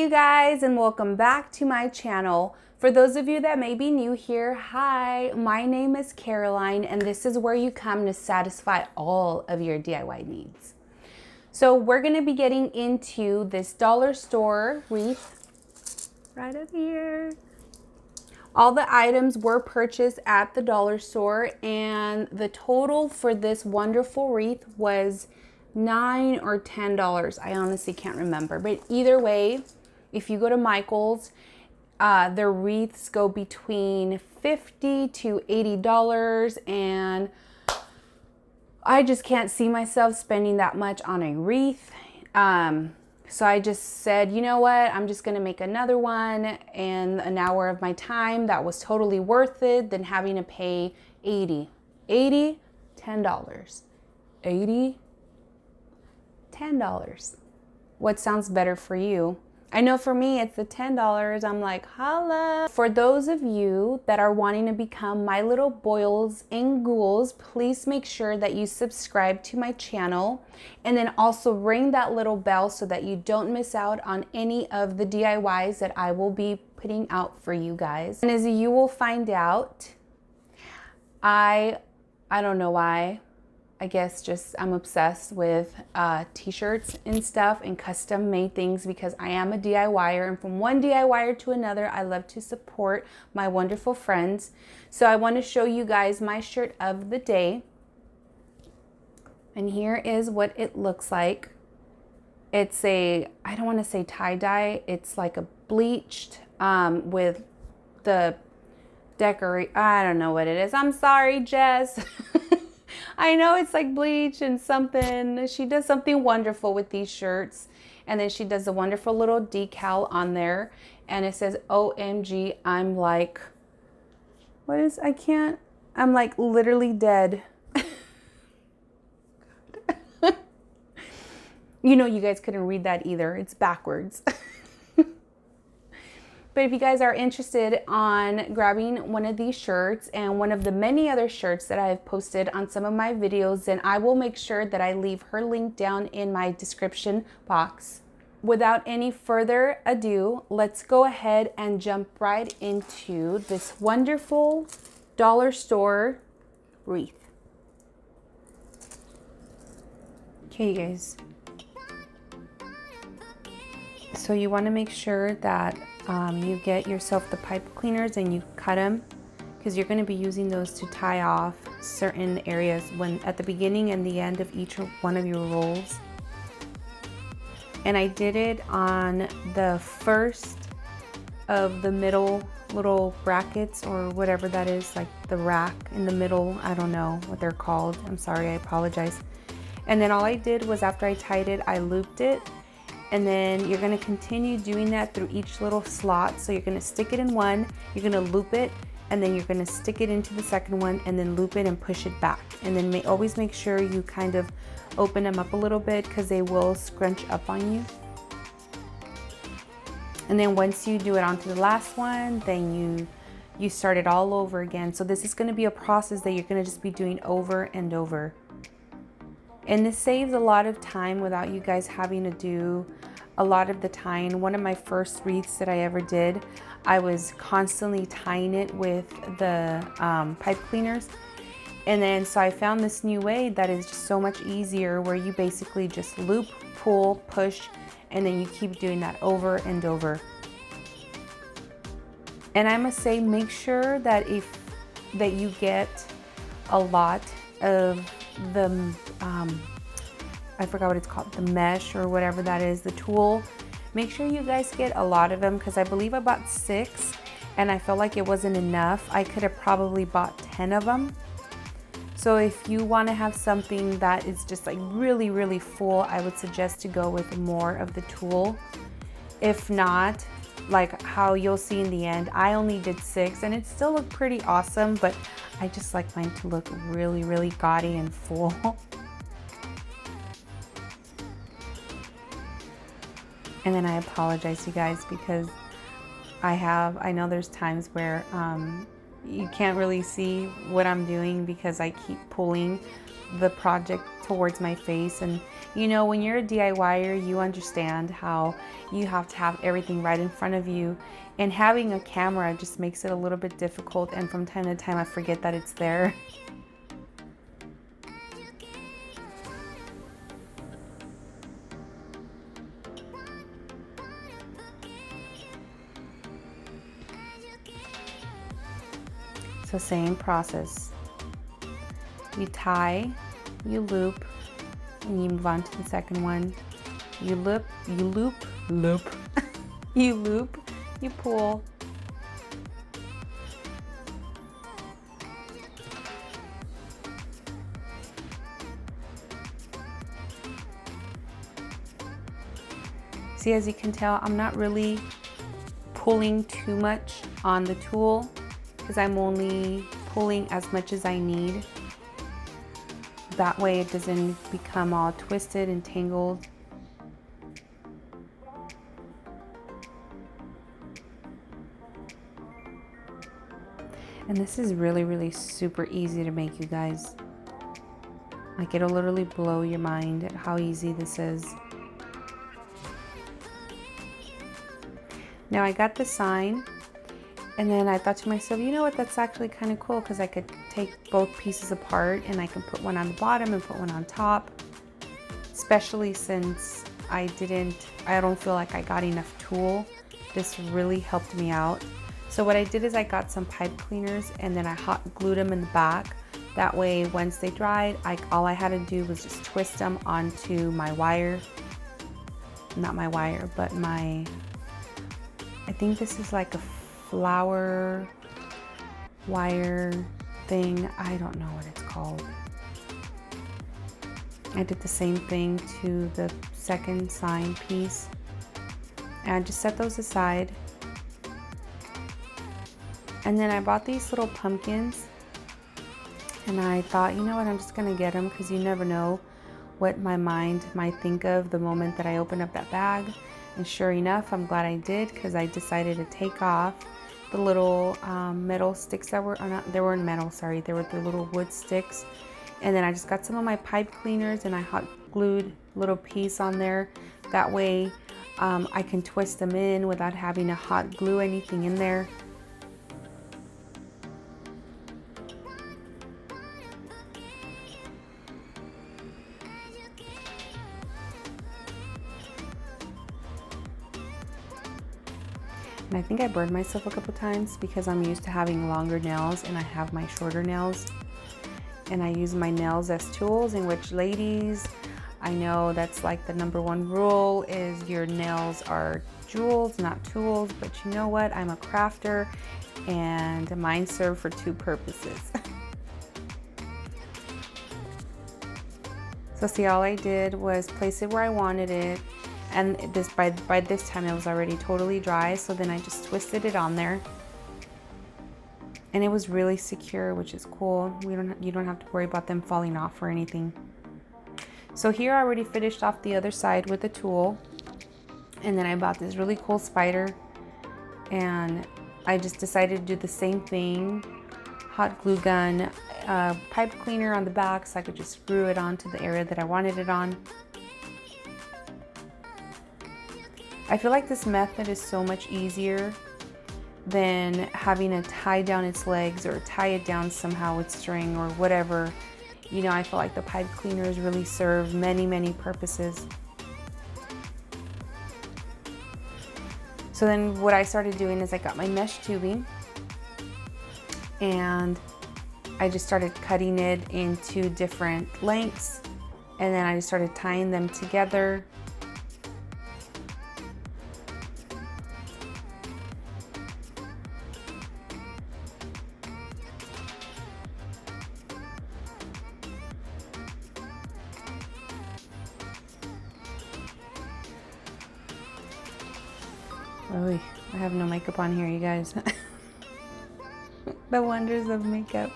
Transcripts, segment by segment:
you guys, and welcome back to my channel. For those of you that may be new here, hi, my name is Caroline, and this is where you come to satisfy all of your DIY needs. So we're going to be getting into this dollar store wreath right up here. All the items were purchased at the dollar store, and the total for this wonderful wreath was $9 or $10. I honestly can't remember, but either way, if you go to Michael's, their wreaths go between $50 to $80, and I just can't see myself spending that much on a wreath. So I just said, you know what, I'm just gonna make another one in an hour of my time. That was totally worth it than having to pay $80, $10, $80, $10. What sounds better for you? I know for me, it's the $10. I'm like, holla. For those of you that are wanting to become my little boils and ghouls, please make sure that you subscribe to my channel, and then also ring that little bell so that you don't miss out on any of the DIYs that I will be putting out for you guys. And as you will find out, I don't know why. I guess just I'm obsessed with t-shirts and stuff and custom made things because I am a DIYer, and from one DIYer to another, I love to support my wonderful friends. So I want to show you guys my shirt of the day. And here is what it looks like. It's a, I don't want to say tie-dye, it's like a bleached with the I don't know what it is. I'm sorry, Jess. I know it's like bleach and something. She does something wonderful with these shirts. And then she does a wonderful little decal on there. And it says, OMG, I'm like, I'm like literally dead. You know, you guys couldn't read that either. It's backwards. But if you guys are interested on grabbing one of these shirts and one of the many other shirts that I have posted on some of my videos, then I will make sure that I leave her link down in my description box. Without any further ado, let's go ahead and jump right into this wonderful dollar store wreath. Okay, you guys. So you want to make sure that you get yourself the pipe cleaners and you cut them, because you're going to be using those to tie off certain areas when at the beginning and the end of each one of your rolls. And I did it on the first of the middle little brackets or whatever that is, like the rack in the middle. I don't know what they're called. I'm sorry, I apologize. And then all I did was after I tied it, I looped it. And then you're going to continue doing that through each little slot. So you're going to stick it in one, you're going to loop it, and then you're going to stick it into the second one and then loop it and push it back. And then always make sure you kind of open them up a little bit because they will scrunch up on you. And then once you do it onto the last one, then you start it all over again. So this is going to be a process that you're going to just be doing over and over. And this saves a lot of time without you guys having to do a lot of the tying. One of my first wreaths that I ever did, I was constantly tying it with the pipe cleaners. And then so I found this new way that is just so much easier, where you basically just loop, pull, push, and then you keep doing that over and over. And I must say, make sure that you get a lot of the I forgot what it's called, the mesh or whatever that is, the tool. Make sure you guys get a lot of them, because I believe I bought 6 and I felt like it wasn't enough. I could have probably bought 10 of them. So if you want to have something that is just like really, really full, I would suggest to go with more of the tool. If not, like how you'll see in the end, I only did 6 and it still looked pretty awesome, but I just like mine to look really, really gaudy and full. And then I apologize, you guys, because I know there's times where you can't really see what I'm doing because I keep pulling the project towards my face. And you know, when you're a DIYer, you understand how you have to have everything right in front of you, and having a camera just makes it a little bit difficult, and from time to time I forget that it's there. So same process. You tie, you loop, and you move on to the second one. You loop, you loop, you loop, you pull. See, as you can tell, I'm not really pulling too much on the tool because I'm only pulling as much as I need. That way it doesn't become all twisted and tangled. And this is really super easy to make, you guys. Like, it'll literally blow your mind at how easy this is. Now I got the sign, and then I thought to myself, you know what, that's actually kind of cool because I could take both pieces apart and I can put one on the bottom and put one on top, especially since I don't feel like I got enough tulle. This really helped me out. So what I did is I got some pipe cleaners and then I hot glued them in the back. That way, once they dried, all I had to do was just twist them onto my wire. Not my wire, but I think this is like a flower wire thing. I don't know what it's called. I did the same thing to the second sign piece. And I just set those aside. And then I bought these little pumpkins. And I thought, you know what, I'm just gonna get them because you never know what my mind might think of the moment that I open up that bag. And sure enough, I'm glad I did, because I decided to take off the little metal sticks that were, they weren't metal, sorry, they were the little wood sticks. And then I just got some of my pipe cleaners and I hot glued a little piece on there. That way I can twist them in without having to hot glue anything in there. And I think I burned myself a couple times because I'm used to having longer nails and I have my shorter nails. And I use my nails as tools, in which, ladies, I know that's like the #1 rule is your nails are jewels, not tools. But you know what? I'm a crafter and mine serve for two purposes. So see, all I did was place it where I wanted it. And by this time it was already totally dry, so then I just twisted it on there. And it was really secure, which is cool. You don't have to worry about them falling off or anything. So here I already finished off the other side with the tool. And then I bought this really cool spider. And I just decided to do the same thing. Hot glue gun, pipe cleaner on the back so I could just screw it onto the area that I wanted it on. I feel like this method is so much easier than having to tie down its legs or tie it down somehow with string or whatever. You know, I feel like the pipe cleaners really serve many purposes. So then what I started doing is I got my mesh tubing and I just started cutting it into different lengths, and then I just started tying them together. Oh, I have no makeup on here, you guys. The wonders of makeup.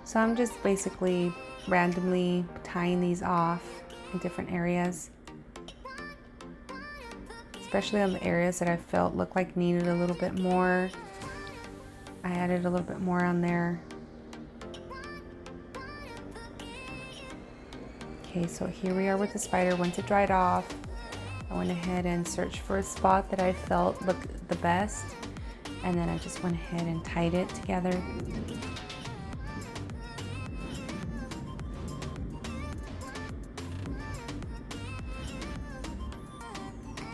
So I'm just basically randomly tying these off in different areas, especially on the areas that I felt looked like needed a little bit more I added a little bit more on there. Okay, so here we are with the spider. Once it dried off, I went ahead and searched for a spot that I felt looked the best. And then I just went ahead and tied it together.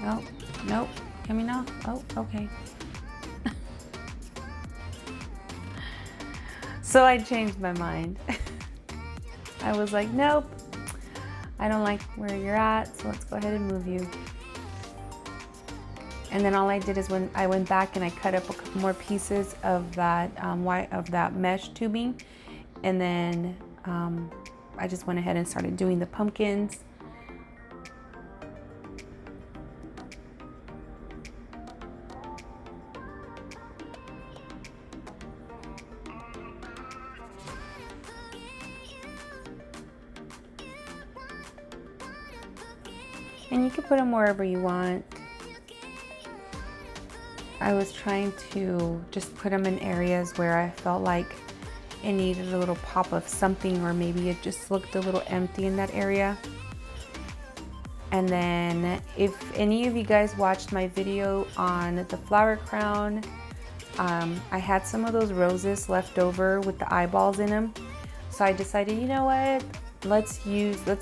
Oh, nope, coming off. Oh, okay. So I changed my mind. I was like, nope, I don't like where you're at, so let's go ahead and move you. And then all I did is when I went back and I cut up a couple more pieces of that that mesh tubing, and then I just went ahead and started doing the pumpkins. And you can put them wherever you want. I was trying to just put them in areas where I felt like it needed a little pop of something, or maybe it just looked a little empty in that area. And then if any of you guys watched my video on the flower crown, I had some of those roses left over with the eyeballs in them. So I decided, you know what, let's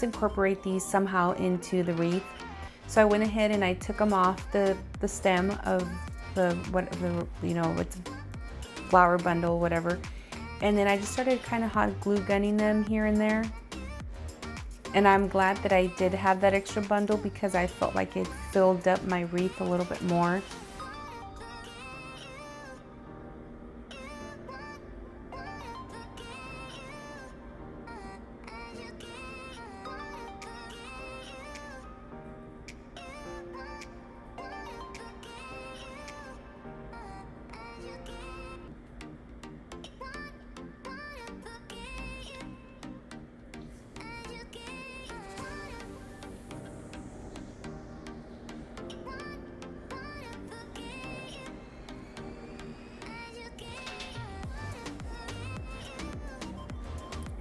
incorporate these somehow into the wreath. So I went ahead and I took them off the stem of it's flower bundle, whatever. And then I just started kind of hot glue gunning them here and there. And I'm glad that I did have that extra bundle because I felt like it filled up my wreath a little bit more.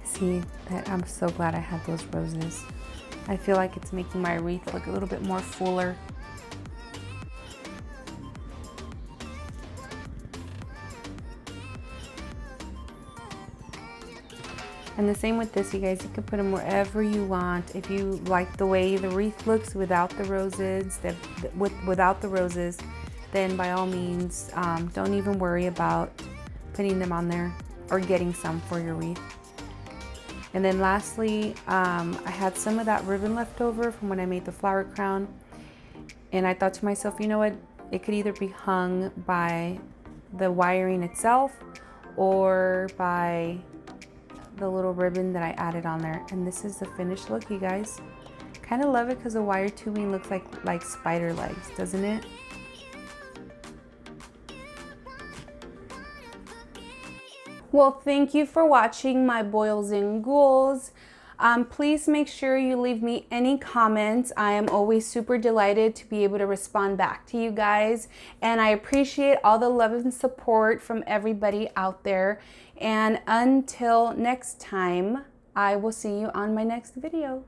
See that? I'm so glad I had those roses. I feel like it's making my wreath look a little bit more fuller. And the same with this, you guys. You can put them wherever you want. If you like the way the wreath looks without the roses, then by all means, don't even worry about putting them on there or getting some for your wreath. And then lastly, I had some of that ribbon left over from when I made the flower crown. And I thought to myself, you know what? It could either be hung by the wiring itself or by the little ribbon that I added on there. And this is the finished look, you guys. Kind of love it because the wire tubing looks like spider legs, doesn't it? Well, thank you for watching my boils and ghouls. Please make sure you leave me any comments. I am always super delighted to be able to respond back to you guys. And I appreciate all the love and support from everybody out there. And until next time, I will see you on my next video.